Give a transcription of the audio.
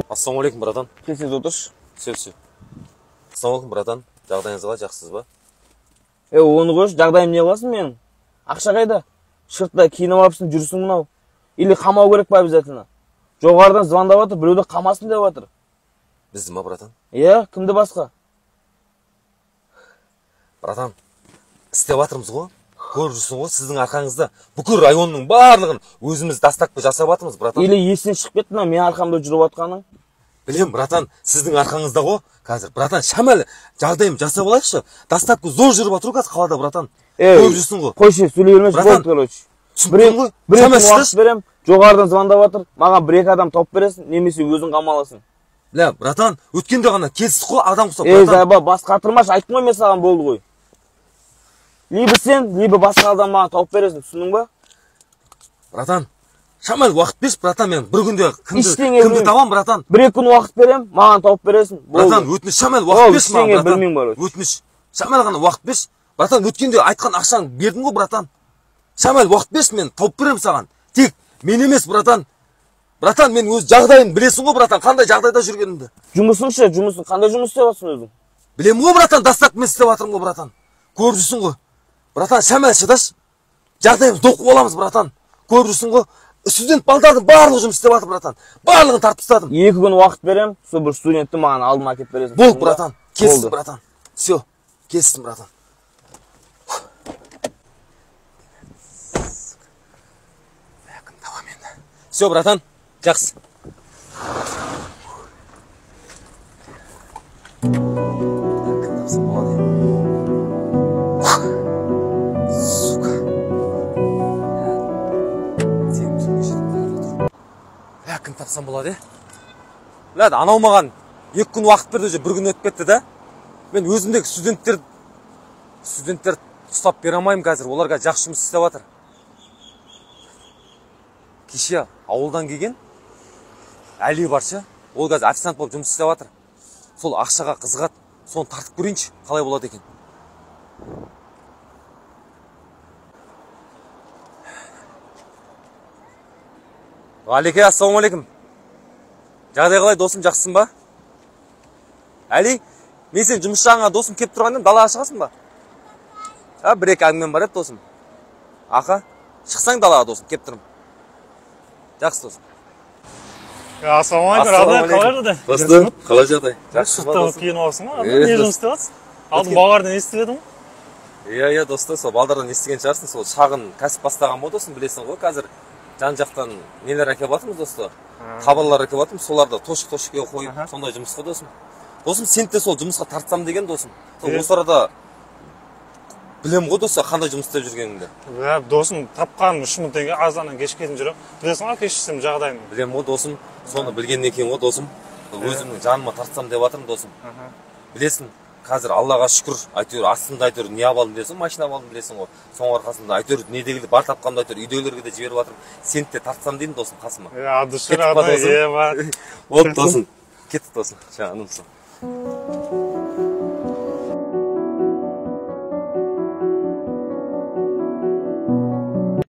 Ассалаумағалейкум, братан. Келсеңіз отыршы. Все. Ассалаумағалейкум, братан. Жағдайыңыз қалай, жақсысыз ба? Оны қойшы, жағдайым не қыласың менің? Ақша қайда? Шырттай киініп алыпсың, жүрсің мынау. Или қамау керек па обязательно? Жоғарыдан звондап жатыр, біреуді қамасын деп жатыр. Бізді ма, братан? Кімді басқа? Братан, істеп жатырмыз ғой. Көріп жүрсің ғой, сіздің арқаңызда бүкіл районның барлығын өзіміз дастапқа жасап жатырмыз, братан. Или есінен шығып кетті ма, мен арқамда жүріп жатқаның? Білем, братан, сіздің арқаңызда ғой. Қазір, братан, шамал жағдайым жасап алайықшы. Дастапқа зор жүріп жатыр қазір қалада, братан. Көріп жүрсің ғой. Қойшы, сөйлей бермеші, болды, короче. Бір уақыт берем, жоғарыдан звондап жатыр, маған бір-екі адам тауып бересің, немесе өзің қамаласың. Ля, братан, өткенде ғана келістік қой, адам құсап, братан. Зайба, бас қатырмашы, айттым ғой мен саған, болды ғой. Либо сен, либо басқа адам маған тауып бересің, түсіндің ба? Братан, шамал уақыт берші, братан, мен бір күнде кімді табам, братан? Бір-екі күн уақыт берем, маған тауып бересің. Братан, өтініш, шамал уақыт берші маған, братан. Өтініш, шамал ғана уақыт берші. Братан, өткенде айтқан ақшаны бердің ғой, братан. Шамал уақыт берші, мен тауып берем саған. Тек мен емес, братан. Братан, мен өз жағдайын білесің ғой, братан, қандай жағдайда жүргенімді. Жұмысың, қандай жұмыс істеп жатсың өзің? Білем ғой, братан, дастап мен істеп жатырмын ғой, братан. Көріп жүрсің ғой. Братан, шамал шыдаш. Жағдайымыз доқып оламыз, братан. Көріп жүрсің ғой. Студент балдардың барлығы жұмыс істеп жатыр, братан. Барлығын тартып тастадым. 2 күн уақыт берем, сол бір студентті маған алдыма әкеліп бересің. Болды, братан. Келістім, братан. Все, келістім, братан. Все, братан, жақсы. Кім тапсам болады? Ләді, анау маған 2 күн уақыт берді, уже 1 күн өтіп кетті да. Мен өзімдегі студенттерді ұстап бере алмаймын қазір. Оларға жақсы жұмыс істеп жатыр. Кеше ауылдан келген Әли барша, ол қазір официант болып жұмыс істеп жатыр. Сол ақшаға қызығады. Соны тартып көрейінші, қалай болады екен. Алеке, ассалаумағалейкум. Жағдай қалай, досым, жақсысың ба? Әли, мен сен жұмыс жағыңа досым кеп тұрғанден далаға шығасың ба? Бір-екі әңгімем бар еді, досым. Ақа, шықсаң далаға, досым, кеп тұрым. Жақсы, досым. Ассалаумағалейкум, Рабай, қалай жүрді? Достым, қалай жағдай? Жақсы ба, досым? Кейін аласың ба? Не жұмыс істеп жатсың? Алдың балалардан естіледің ғой? достым, сол балдардан естіген шығарсың, сол шағын кәсіп бастаған ма, досым, білесің ғой, қазір жан-жақтан нелер әкеп жатырмыз, досты. Хабарлар әкеп жатырмыз, соларды тошық-тошыққа қойып, сондай жұмыс қой, досым. Досым, сен де сол жұмысқа тартсам деген, досым. Осы арада білем ғой, досы, қандай жұмыс істеп жүргеніңді. Досым, тапқаным 3.000 теңге азаннан кешкеден жүріп. Білесің ғой, кешірсем жағдайым. Білем ғой, досым, соны білгеннен кейін ғой, досым. Өзімнің жаныма тартсам деп жатырмын, досым. Білесің, қазір Аллаға шүкір, әйтеуір астында әйтеуір не алдым білесің, машина алдым білесің ғой. Соның арқасында әйтеуір не дегілді бар тапқанымда әйтеуір үйдегілерге де жіберіп жатырмын. Сені де тартсам деймін, досым, қасыма. Абдышыр, Абай, болды, досым. Кеттік, досым. Жаңа анымсың.